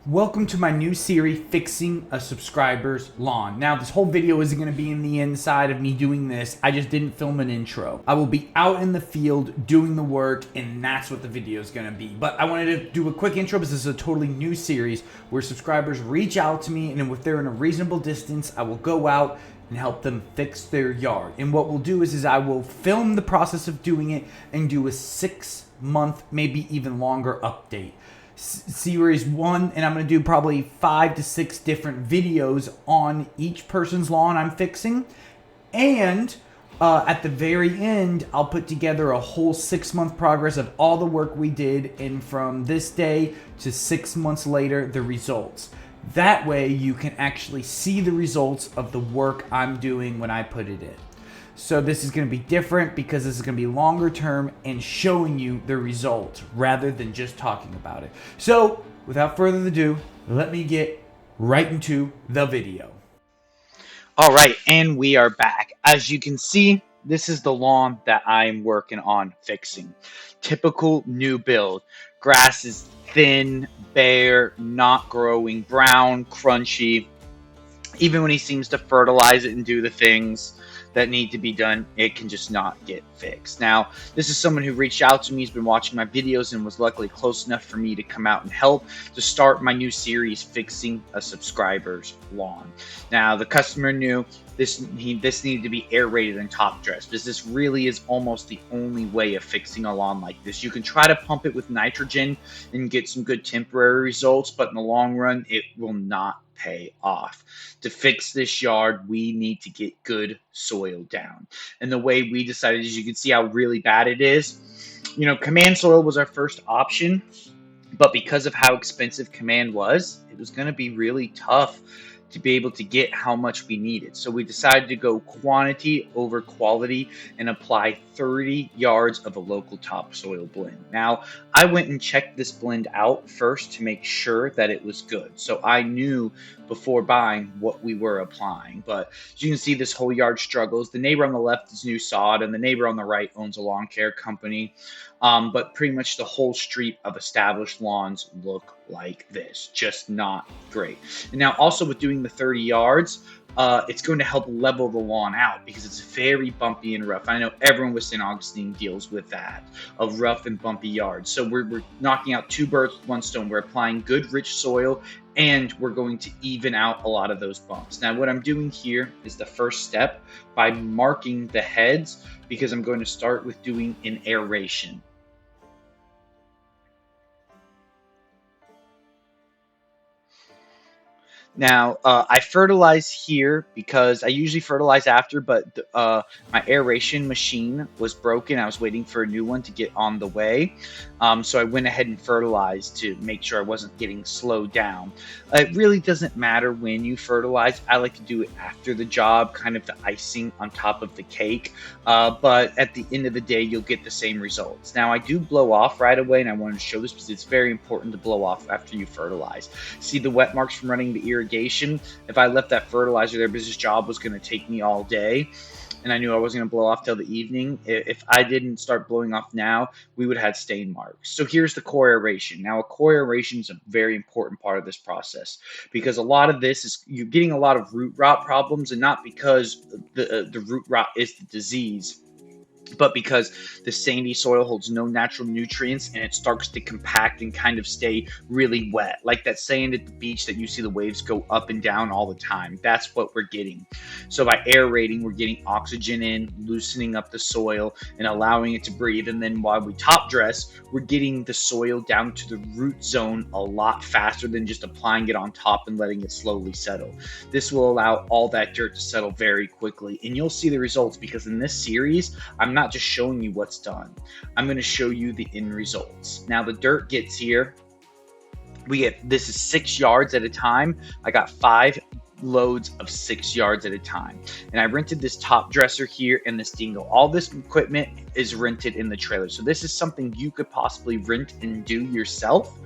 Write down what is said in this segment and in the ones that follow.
Welcome to my new series, Fixing a Subscriber's Lawn. Now, this whole video isn't going to be in the inside of me doing this. I just didn't film an intro. I will be out in the field doing the work, and that's what the video is going to be. But I wanted to do a quick intro because this is a totally new series where subscribers reach out to me, and if they're in a reasonable distance, I will go out and help them fix their yard. And what we'll do is I will film the process of doing it and do a 6-month, maybe even longer update. Series 1, and I'm going to do probably 5 to 6 different videos on each person's lawn I'm fixing. And at the very end, I'll put together a whole 6-month progress of all the work we did, and from this day to 6 months later, the results. That way you can actually see the results of the work I'm doing when I put it in. So this is going to be different because this is going to be longer term and showing you the results rather than just talking about it. So without further ado, let me get right into the video. All right, and we are back. As you can see, this is the lawn that I'm working on fixing. Typical new build. Grass is thin, bare, not growing, brown, crunchy. Even when he seems to fertilize it and do the things that need to be done, it can just not get fixed. Now, this is someone who reached out to me. He's been watching my videos and was luckily close enough for me to come out and help to start my new series, Fixing a Subscriber's Lawn. Now, the customer knew this needed to be aerated and top dressed, because this really is almost the only way of fixing a lawn like this. You can try to pump it with nitrogen and get some good temporary results, but in the long run, it will not pay off. To fix this yard, we need to get good soil down. And the way we decided is, you can see how really bad it is. You know, command soil was our first option, but because of how expensive command was, it was going to be really tough to be able to get how much we needed. So we decided to go quantity over quality and apply 30 yards of a local topsoil blend. Now, I went and checked this blend out first to make sure that it was good. So I knew before buying what we were applying. But as you can see, this whole yard struggles. The neighbor on the left is new sod, and the neighbor on the right owns a lawn care company. But pretty much the whole street of established lawns look like this, just not great. And now also with doing the 30 yards, it's going to help level the lawn out because it's very bumpy and rough. I know everyone with St. Augustine deals with that, of rough and bumpy yards. So we're knocking out 2 birds with 1 stone. We're applying good, rich soil, and we're going to even out a lot of those bumps. Now, what I'm doing here is the first step by marking the heads, because I'm going to start with doing an aeration. Now, I fertilize here because I usually fertilize after, but my aeration machine was broken. I was waiting for a new one to get on the way. So I went ahead and fertilized to make sure I wasn't getting slowed down. It really doesn't matter when you fertilize. I like to do it after the job, kind of the icing on top of the cake. But at the end of the day, you'll get the same results. Now, I do blow off right away, and I wanted to show this because it's very important to blow off after you fertilize. See the wet marks from running the irrigation? If I left that fertilizer there, because this job was going to take me all day, and I knew I wasn't going to blow off till the evening, if I didn't start blowing off now, we would have had stain marks. So here's the core aeration. Now, a core aeration is a very important part of this process, because a lot of this is you're getting a lot of root rot problems, and not because the root rot is the disease, but because the sandy soil holds no natural nutrients and it starts to compact and kind of stay really wet, like that sand at the beach that you see the waves go up and down all the time. That's what we're getting. So by aerating, we're getting oxygen in, loosening up the soil and allowing it to breathe. And then while we top dress, we're getting the soil down to the root zone a lot faster than just applying it on top and letting it slowly settle. This will allow all that dirt to settle very quickly, and you'll see the results, because in this series, I'm not just showing you what's done. I'm going to show you the end results. Now, the dirt gets here. This is 6 yards at a time. I got 5 loads of 6 yards at a time. And I rented this top dresser here and this dingo. All this equipment is rented in the trailer. So this is something you could possibly rent and do yourself.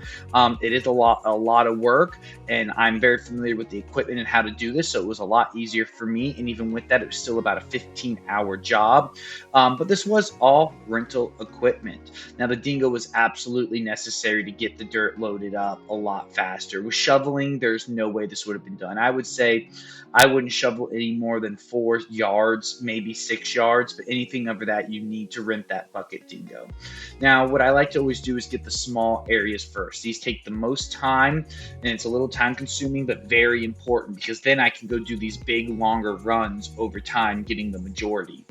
It is a lot of work, and I'm very familiar with the equipment and how to do this. So it was a lot easier for me. And even with that, it was still about a 15-hour job. But this was all rental equipment. Now the dingo was absolutely necessary to get the dirt loaded up a lot faster. With shoveling, there's no way this would have been done. I would say I wouldn't shovel any more than 4 yards, maybe 6 yards, but anything over that, you need to rent that bucket dingo. Now, what I like to always do is get the small areas first. These take the most time, and it's a little time consuming, but very important, because then I can go do these big, longer runs over time, getting the majority.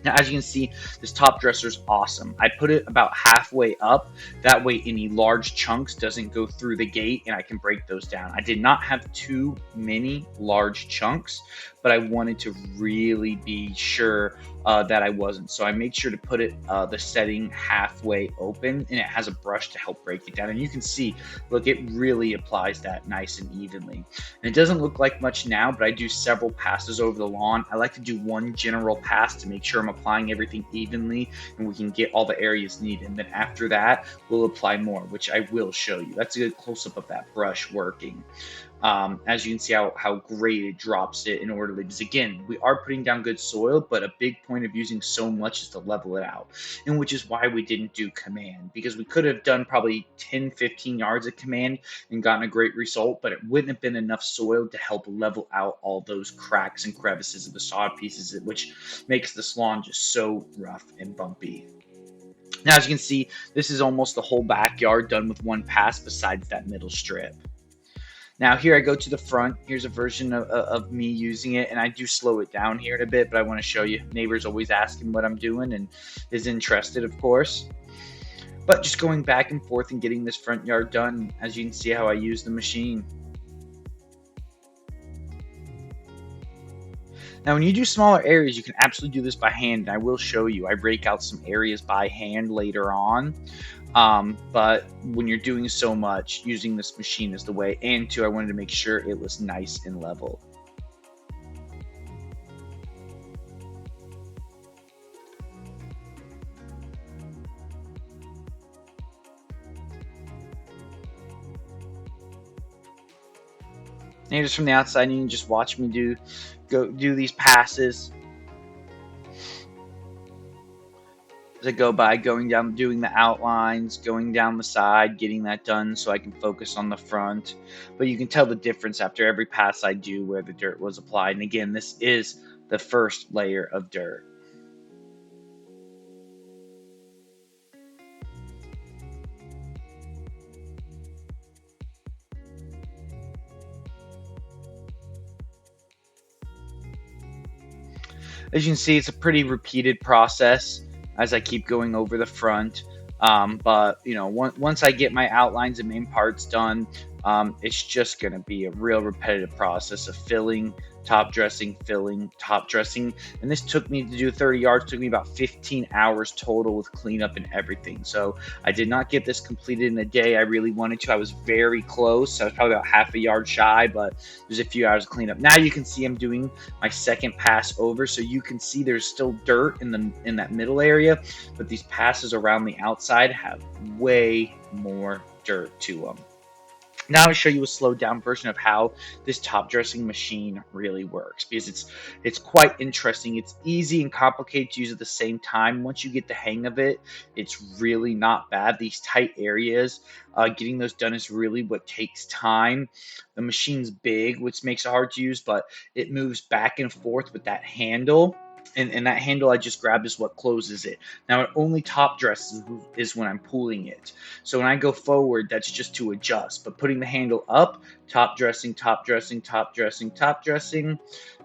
Now, as you can see, this top dresser is awesome. I put it about halfway up. That way any large chunks doesn't go through the gate and I can break those down. I did not have too many large chunks, but I wanted to really be sure that I wasn't. So I made sure to put it the setting halfway open, and it has a brush to help break it down. And you can see, look, it really applies that nice and evenly. And it doesn't look like much now, but I do several passes over the lawn. I like to do one general pass to make sure I'm applying everything evenly and we can get all the areas needed. And then after that, we'll apply more, which I will show you. That's a good close-up of that brush working. As you can see how great it drops it in order, because again, we are putting down good soil, but a big point of using so much is to level it out, and which is why we didn't do command, because we could have done probably 10-15 yards of command and gotten a great result, but it wouldn't have been enough soil to help level out all those cracks and crevices of the sod pieces, which makes this lawn just so rough and bumpy. Now, as you can see, this is almost the whole backyard done with one pass besides that middle strip. Now here I go to the front. Here's a version of me using it, and I do slow it down here in a bit, but I want to show you. Neighbor's always asking what I'm doing and is interested, of course. But just going back and forth and getting this front yard done, as you can see how I use the machine. Now, when you do smaller areas, you can absolutely do this by hand, and I will show you. I rake out some areas by hand later on. But when you're doing so much, using this machine is the way. And two, I wanted to make sure it was nice and level. And just from the outside, you can just watch me do these passes as I go by, going down, doing the outlines, going down the side, getting that done so I can focus on the front. But you can tell the difference after every pass I do where the dirt was applied. And again, this is the first layer of dirt. As you can see, it's a pretty repeated process as I keep going over the front. But you know, once I get my outlines and main parts done, it's just going to be a real repetitive process of filling, top dressing, filling, top dressing. And this took me to do 30 yards, took me about 15 hours total with cleanup and everything. So I did not get this completed in a day. I really wanted to. I was very close. I was probably about half a yard shy, but there's a few hours of cleanup. Now you can see I'm doing my second pass over. So you can see there's still dirt in that middle area, but these passes around the outside have way more dirt to them. Now I'll show you a slowed down version of how this top dressing machine really works, because it's quite interesting. It's easy and complicated to use at the same time. Once you get the hang of it, it's really not bad. These tight areas, getting those done is really what takes time. The machine's big, which makes it hard to use, but it moves back and forth with that handle. And that handle I just grabbed is what closes it. Now it only top dresses is when I'm pulling it. So when I go forward, that's just to adjust. But putting the handle up, top dressing, top dressing, top dressing, top dressing.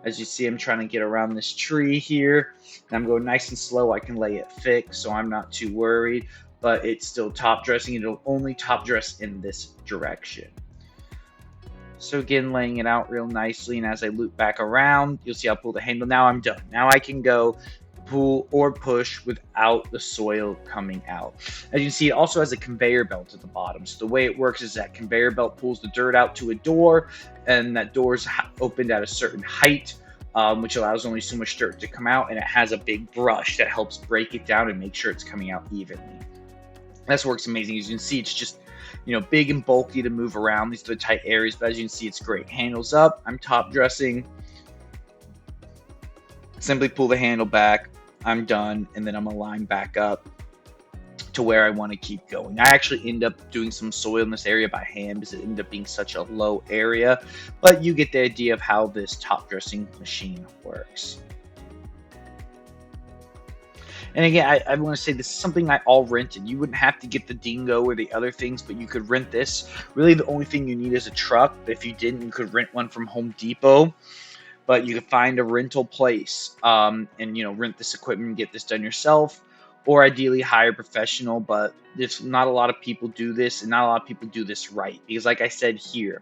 As you see, I'm trying to get around this tree here. And I'm going nice and slow. I can lay it thick, so I'm not too worried. But it's still top dressing. It'll only top dress in this direction. So again, laying it out real nicely, and as I loop back around, you'll see I'll pull the handle. Now I'm done. Now I can go pull or push without the soil coming out. As you can see, it also has a conveyor belt at the bottom. So the way it works is that conveyor belt pulls the dirt out to a door, and that door is opened at a certain height, which allows only so much dirt to come out, and it has a big brush that helps break it down and make sure it's coming out evenly. This works amazing. As you can see, it's just, big and bulky to move around. These are the tight areas, but as you can see, it's great. Handles up. I'm top dressing. Simply pull the handle back. I'm done, and then I'm gonna line back up to where I want to keep going. I actually end up doing some soil in this area by hand because it ended up being such a low area, but you get the idea of how this top dressing machine works. And again, I want to say this is something I all rented. You wouldn't have to get the Dingo or the other things, but you could rent this. Really, the only thing you need is a truck. If you didn't, you could rent one from Home Depot. But you could find a rental place and rent this equipment and get this done yourself, or ideally hire a professional. But there's not a lot of people do this, and not a lot of people do this right, because like I said here,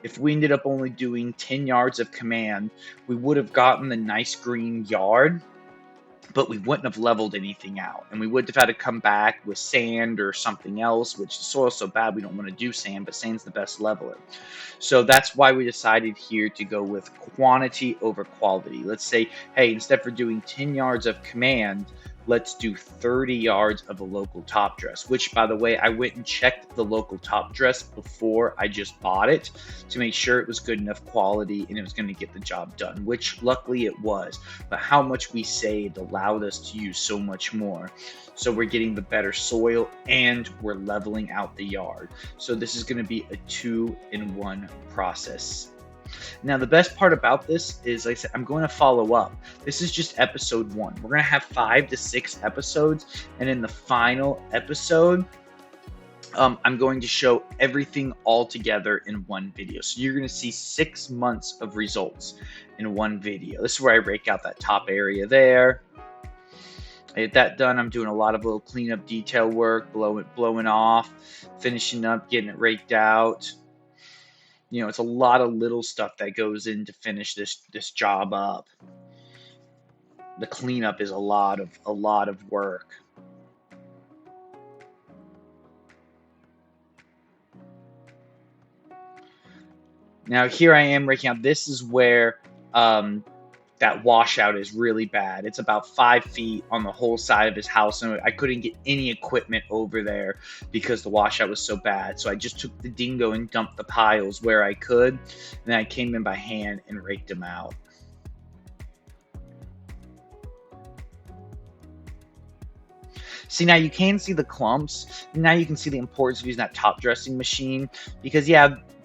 if we ended up only doing 10 yards of command, we would have gotten the nice green yard, but we wouldn't have leveled anything out, and we would have had to come back with sand or something else, which the soil's so bad we don't want to do sand, but sand's the best leveler. So that's why we decided here to go with quantity over quality. Let's say, hey, instead of doing 10 yards of command, let's do 30 yards of a local top dress, which, by the way, I went and checked the local top dress before I just bought it to make sure it was good enough quality and it was going to get the job done, which luckily it was. But how much we saved allowed us to use so much more. So we're getting the better soil and we're leveling out the yard. So this is going to be a 2-in-1 process. Now, the best part about this is, like I said, I'm going to follow up. This is just episode 1. We're going to have 5 to 6 episodes, and in the final episode, I'm going to show everything all together in one video. So you're going to see 6 months of results in one video. This is where I rake out that top area there. I get that done. I'm doing a lot of little cleanup detail work, blowing off, finishing up, getting it raked out. It's a lot of little stuff that goes in to finish this job up. The cleanup is a lot of work. Now here I am raking out. This is where that washout is really bad. It's about 5 feet on the whole side of his house, and I couldn't get any equipment over there because the washout was so bad. So I just took the Dingo and dumped the piles where I could, and then I came in by hand and raked them out. See, now you can see the clumps. Now you can see the importance of using that top dressing machine, because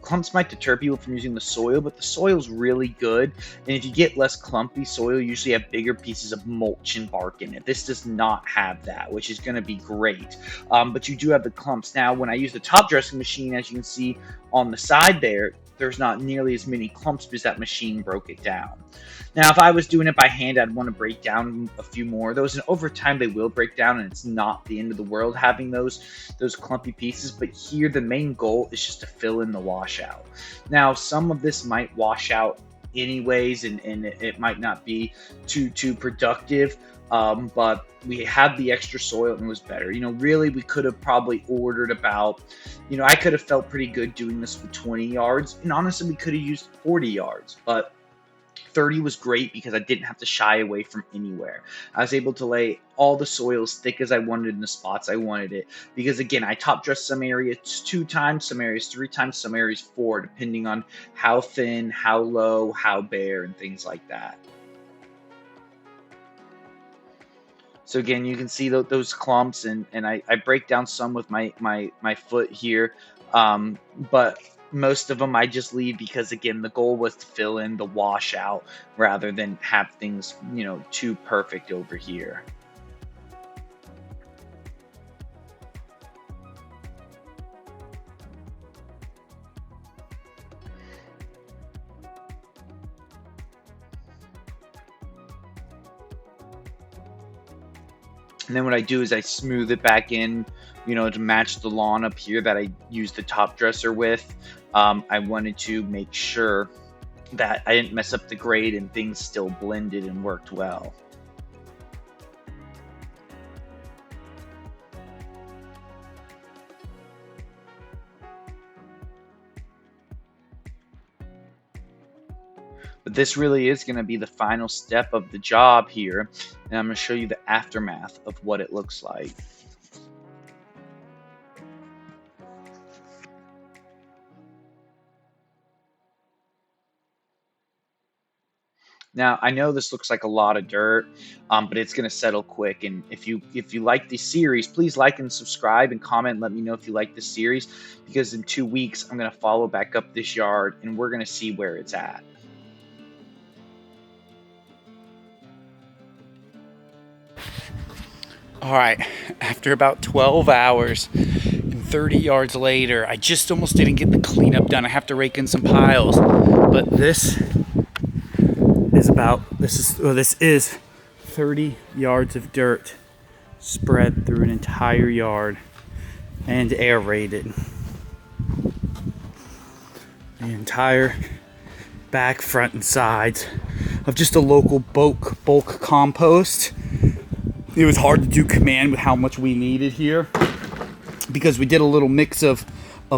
clumps might deter people from using the soil, but the soil's really good. And if you get less clumpy soil, you usually have bigger pieces of mulch and bark in it. This does not have that, which is going to be great. But you do have the clumps. Now, when I use the top dressing machine, as you can see on the side there's not nearly as many clumps because that machine broke it down. Now, if I was doing it by hand, I'd want to break down a few more of those, and over time they will break down, and it's not the end of the world having those clumpy pieces. But here, the main goal is just to fill in the washout. Now, some of this might wash out anyways, and it might not be too productive, but we had the extra soil and it was better. Really, we could have probably ordered about, I could have felt pretty good doing this with 20 yards, and honestly, we could have used 40 yards, but 30 was great because I didn't have to shy away from anywhere. I was able to lay all the soil as thick as I wanted in the spots I wanted it, because again, I top dressed some areas 2 times, some areas 3 times, some areas 4, depending on how thin, how low, how bare, and things like that. So again, you can see those clumps, and I break down some with my foot here, but most of them I just leave because, again, the goal was to fill in the washout rather than have things, too perfect over here. And then what I do is I smooth it back in, to match the lawn up here that I used the top dresser with. I wanted to make sure that I didn't mess up the grade and things still blended and worked well. But this really is going to be the final step of the job here, and I'm going to show you the aftermath of what it looks like. Now, I know this looks like a lot of dirt, but it's going to settle quick. And if you like this series, please like and subscribe and comment. Let me know if you like this series, because in 2 weeks I'm going to follow back up this yard and we're going to see where it's at. All right, after about 12 hours and 30 yards later, I just almost didn't get the cleanup done. I have to rake in some piles, but this is 30 yards of dirt spread through an entire yard and aerated. The entire back, front, and sides of just a local bulk compost. It was hard to do command with how much we needed here, because we did a little mix of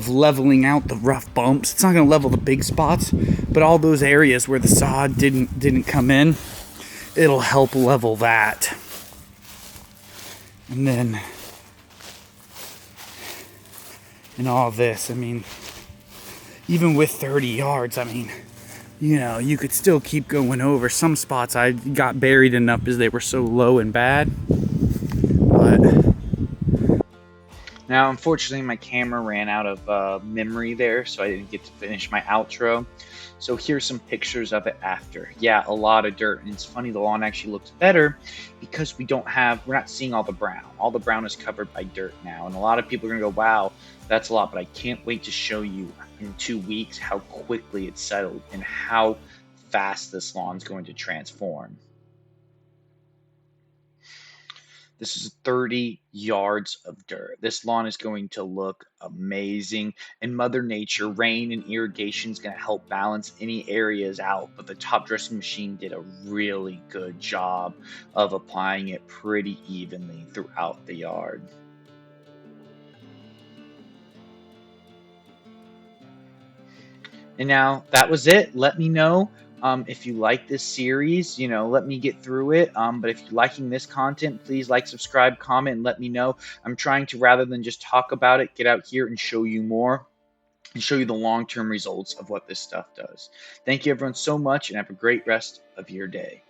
leveling out the rough bumps. It's not going to level the big spots, but all those areas where the sod didn't come in, it'll help level that. And then in all this, I mean, even with 30 yards, I mean, you know, you could still keep going over. Some spots I got buried enough because they were so low and bad. But now, unfortunately, my camera ran out of memory there, so I didn't get to finish my outro. So here's some pictures of it after. Yeah, a lot of dirt, and it's funny, the lawn actually looks better because we're not seeing all the brown. All the brown is covered by dirt now, and a lot of people are gonna go, wow, that's a lot, but I can't wait to show you in 2 weeks how quickly it's settled and how fast this lawn's going to transform. This is 30 yards of dirt. This lawn is going to look amazing. And Mother Nature, rain and irrigation is going to help balance any areas out. But the top dressing machine did a really good job of applying it pretty evenly throughout the yard. And now that was it. Let me know if you like this series. You know, let me get through it. But if you're liking this content, please like, subscribe, comment, and let me know. I'm trying to, rather than just talk about it, get out here and show you more and show you the long-term results of what this stuff does. Thank you everyone so much, and have a great rest of your day.